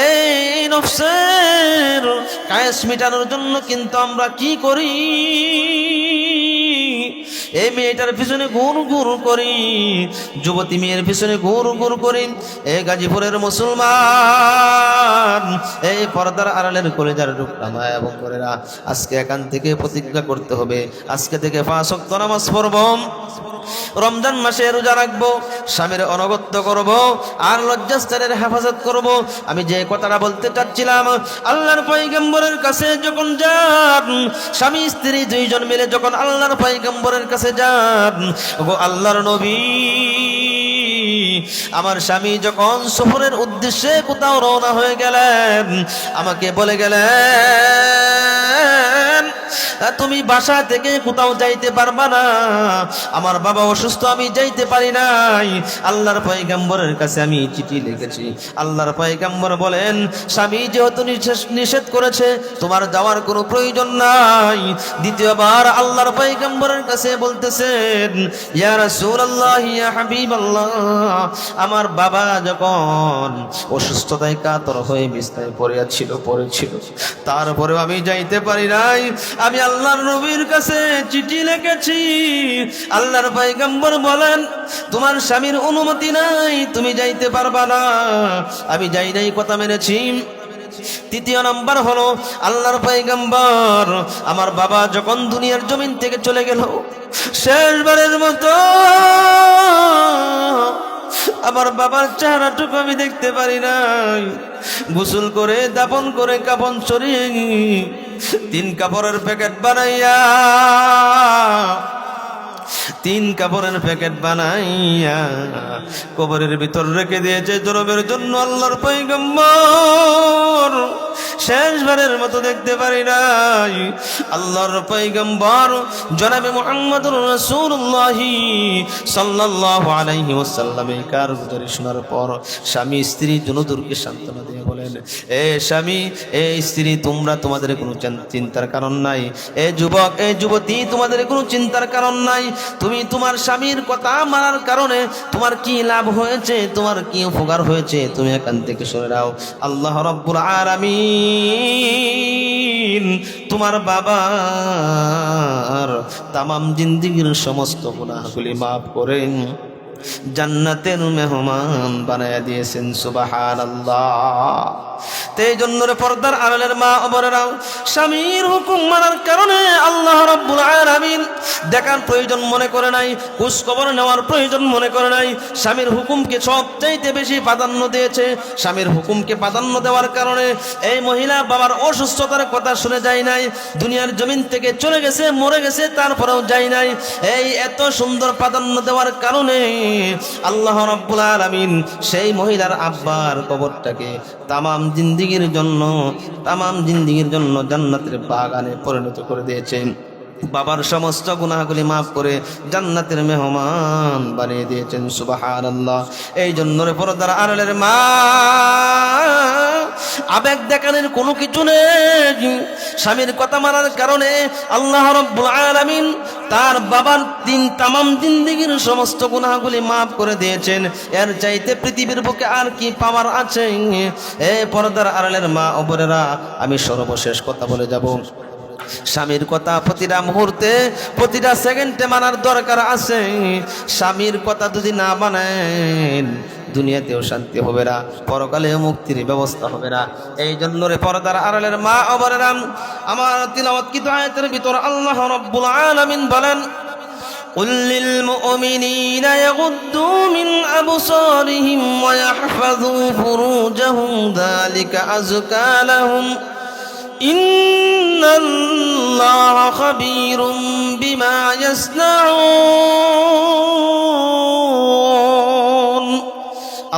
এই নফসের কায়েস মিটানোর জন্য কিন্তু আমরা কি করি, এই মেয়েটার পিছনে ঘুর করি, যুবতী মেয়ের পিছনে ঘুর করি। এই গাজীপুরের মুসলমান, এই পর্দার আড়ালের কলেজার টুকরা মা এবং বোনেরা, আজকে এখান থেকে প্রতিজ্ঞা করতে হবে, আজকে থেকে ৫ ওয়াক্ত নামাজ পড়ব, রমজান মাসে রোজা রাখবো, স্বামীর অনুগত্য করব, আর লজ্জাস্থানের হেফাজত করব। আমি যে কথাটা বলতে চাচ্ছিলাম, আল্লাহর পয়গম্বরের কাছে যখন যান, স্বামী স্ত্রী দুইজন মিলে যখন আল্লাহর পয়গম্বরের কাছে যান, ওগো আল্লাহর নবী, আমার স্বামী যখন সফরের উদ্দেশ্যে কোথাও রওনা হয়ে গেলেন, আমাকে বলে গেলেন, তুমি বাসা থেকে কোথাও যাইতে পারবা না, আমার বাবা অসুস্থ, আমি যাইতে পারি নাই। আল্লাহর পয়গম্বরের কাছে আমি চিঠি লিখেছি। আল্লাহর পয়গম্বর বলেন, স্বামী যেহেতু নিষেধ করেছে, তোমার যাওয়ার কোনো প্রয়োজন নাই। দ্বিতীয়বার আল্লাহর পয়গম্বরের কাছে বলতেছেন, ইয়া রাসূলুল্লাহ, ইয়া হাবিবাল্লাহ, আমার বাবা যখন অসুস্থতায় কাতর হয়ে বিছানায় পড়েছিল, তারপরেও আমি যাইতে পারি নাই। আমি আল্লাহর নবীর কাছে চিঠি লিখেছি। আল্লাহর পয়গম্বর বলেন, তোমার স্বামীর অনুমতি নাই, তুমি যাইতে পারবা না। আমি যাই নাই, কথা মেনেছি। তৃতীয় নাম্বার হলো, আল্লাহর পয়গম্বর, আমার বাবা যখন দুনিয়ার জমিন থেকে চলে গেল, শেষবারের মতো আমার বাবার চেহারাটুকু আমি দেখতে পারি নাই। গোসল করে, দাফন করে, কাফন চড়িয়ে 3 কাপড়ের প্যাকেট বানাইয়া কবরের ভিতর রেখে দিয়েছে জনমের জন্য। আল্লাহর পয়গম্বর শেষবারের মতো দেখতে পারি নাই। আল্লাহর পয়গম্বর জনাবে মুহাম্মদুর রাসূলুল্লাহ সাল্লাল্লাহু আলাইহি ওয়াসাল্লাম এই কারগুজারি শোনার পর স্বামী স্ত্রী দুজনকে সান্ত্বনা দিয়ে বলেন, এ স্বামী, এ স্ত্রী, তোমরা, তোমাদের কোনো চিন্তার কারণ নাই। এ যুবক, এ যুবতী, তোমাদের কোনো চিন্তার কারণ নাই। তুমি তোমার স্বামীর কথা মানার কারণে তোমার কি লাভ হয়েছে, তোমার কি উপকার হয়েছে, তুমি এখান থেকে সরে যাও। আল্লাহ রাব্বুল আলামিন তোমার বাবার তামাম জিন্দেগীর সমস্ত গুনাহগুলি মাফ করে জান্নাতের মেহমান বানায়া দিয়েছেন। সুবহানাল্লাহ। এই জন্য রে পর্দার আড়ালের মা ও বোনেরা, স্বামীর হুকুম মানার কারণে আল্লাহ রাব্বুল আলামিন দেখার প্রয়োজন মনে করে নাই, খোঁজ খবর নেওয়ার প্রয়োজন মনে করে নাই। স্বামীর হুকুমকে সবচাইতে বেশি প্রাধান্য দিয়েছে। স্বামীর হুকুমকে প্রাধান্য দেওয়ার কারণে এই মহিলা বাবার অসুস্থতার কথা শুনে যায় নাই, দুনিয়ার জমিন থেকে চলে গেছে, মরে গেছে, তারপরেও যায় নাই। এই এত সুন্দর প্রাধান্য দেওয়ার কারণে আল্লাহ রাব্বুল আলামিন সেই মহিলার আব্বার কবরটাকে তামাম জিন্দেগীর জন্য জান্নাতের বাগানে পরিণত করে দিয়েছেন। বাবার সমস্ত গুনাহগুলি মাফ করে জান্নাতের মেহমান বানিয়ে দিয়েছেন। সুবহানাল্লাহ। এই জন্য রে পর্দার আড়ালের মা, আবেগ দেখানোর কোনো কিছু নেই। স্বামীর কথা মানার কারণে আল্লাহ রাব্বুল আলামিন তার বাবার তামাম জিন্দেগীর সমস্ত গুনাহগুলি মাফ করে দিয়েছেন। এর চাইতে পৃথিবীর বুকে আর কি পাওয়ার আছে? এ পর্দার আড়ালের মা ও বোনেরা, আমি সর্বশেষ কথা বলে যাব। স্বামীর কথা প্রতিটা মুহূর্তে প্রতিটা সেকেন্ডে মানার দরকার আছে। স্বামীর কথা যদি না মানেন দুনিয়াতেও শান্তি হবে না, পরকালেও মুক্তির ব্যবস্থা হবে না। এই জন্য রে পর্দার আড়ালের মা ও বোনেরা, আমার তিলাওয়াতকৃত আয়াতের ভিতর আল্লাহ রাব্বুল আলামিন বলেন, قل للمؤمنين يغضوا من أبصارهم ويحفظوا فروجهم ذلك أزكى لهم إن الله خبير بما يصنعون।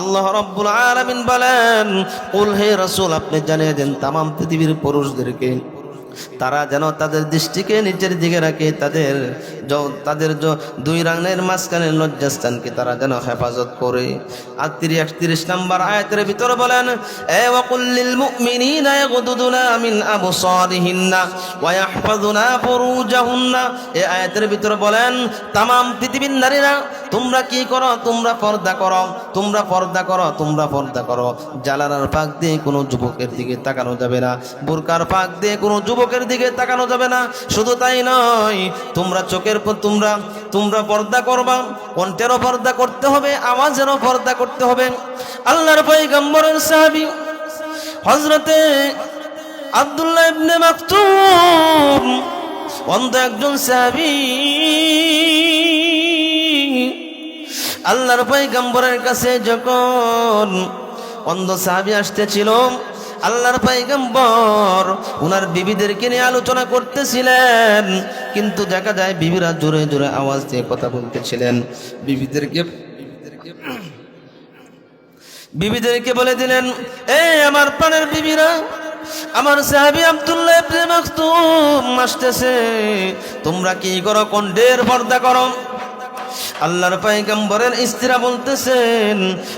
আল্লাহ রাব্বুল আলামিন বলেন, কুল হে রাসূল আপনি জানিয়ে দেন तमाम পৃথিবীর পুরুষদেরকে তারা যেন তাদের দৃষ্টিকে নিচের দিকে রাখে, তাদের দুই রানের মাঝখানের লজ্জাস্থানকে তারা যেন হেফাজত করে। 38 নম্বর আয়াতের ভিতরে বলেন, এ ওয়াকুল লিল মুমিনিনা ইয়াগুদুনা মিন আবসারিহিন্না ওয়া ইয়াহফাযুনা ফুরুজাহুন্না। এই আয়াতের ভিতরে বলেন तमाम পৃথিবীর নারীরা তোমরা কি করো, তোমরা পর্দা করো, তোমরা পর্দা করো, তোমরা পর্দা করো। জালালার পাক দিয়ে কোনো যুবকের দিকে তাকানো যাবে না, বুরকার পাক দিয়ে কোনো যুবকের দিকে তাকানো যাবে না। শুধু তাই নয়, তোমরা চোখের পর তোমরা পর্দা করবা, কণ্ঠেরও পর্দা করতে হবে, আওয়াজেরও পর্দা করতে হবে। আল্লাহর পয়গম্বরের সাহাবী হযরতে আব্দুল্লাহ ইবনে মাকতুম অন্ধ একজন সাহাবী, আল্লাহর পয়গম্বরের কাছে যখন অন্ধ সাহাবী আসতেছিল, আল্লাহর পয়গম্বর উনার বিবিদেরকে নিয়ে আলোচনা করতেছিলেন, কিন্তু দেখা যায় বিবিরা জোরে জোরে আওয়াজ দিয়ে কথা বলতেছিলেন। বিবিদেরকে বলে দিলেন, এ আমার প্রাণের বিবিরা, আমার সাহাবী আব্দুল্লাহ ইবনে মাকতুম আসতেছে, তোমরা কি করো, কণ্ঠের পর্দা করো। আল্লাহর পয়গম্বরের স্ত্রীরা বলতেছেন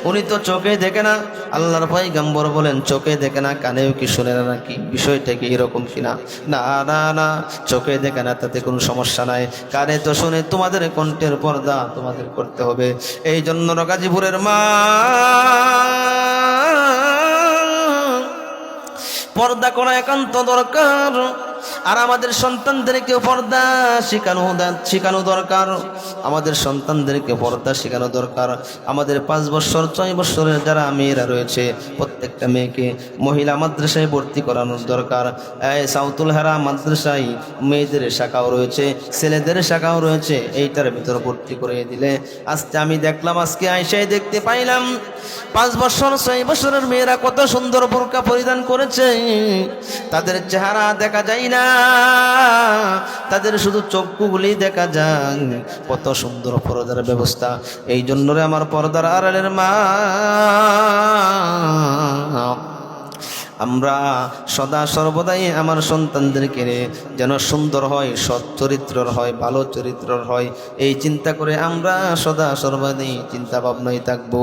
উনি তো চোখে দেখে না। আল্লাহর পয়গম্বর বলেন, চোখে দেখে না, কানেও কি শুনে না নাকি? বিষয়টা কি এরকম কিনা? না না না, চোখে দেখে না তাতে কোনো সমস্যা নাই, কানে তো শুনে। তোমাদের কণ্ঠের পর্দা তোমাদের করতে হবে। এই জন্য গাজীপুরের মা পর্দা করা একান্ত দরকার। আর আমাদের সন্তানদেরকেও পর্দা শেখানো দরকার। আমাদের সন্তানদেরকে পর্দা শেখানো দরকার। আমাদের 5 বছর 6 বছরের যারা মেয়েরা রয়েছে প্রত্যেকটা মেয়েকে মহিলা মাদ্রাসায় ভর্তি করানোর দরকার। এই সাউতুল হেরা মাদ্রাসায় মেয়েদের শাখাও রয়েছে, ছেলেদের শাখাও রয়েছে। এইটার ভিতর ভর্তি করে দিলে আজকে আমি দেখলাম, আজকে আইসাই দেখতে পাইলাম 5 বছর 6 বছরের মেয়েরা কত সুন্দর বোরকা পরিধান করেছে। তাদের চেহারা দেখা যায় না, তাদের শুধু চক্ষুগুলি দেখা যায়। কত সুন্দর পর্দার ব্যবস্থা। এই জন্য রে আমার পর্দার আড়ালের মা, আমরা সদা সর্বদাই আমার সন্তানদেরকে যেন সুন্দর হয়, সৎ চরিত্রর হয়, ভালো চরিত্রর হয়, এই চিন্তা করে আমরা সদা সর্বদাই চিন্তা ভাবনায় থাকবো।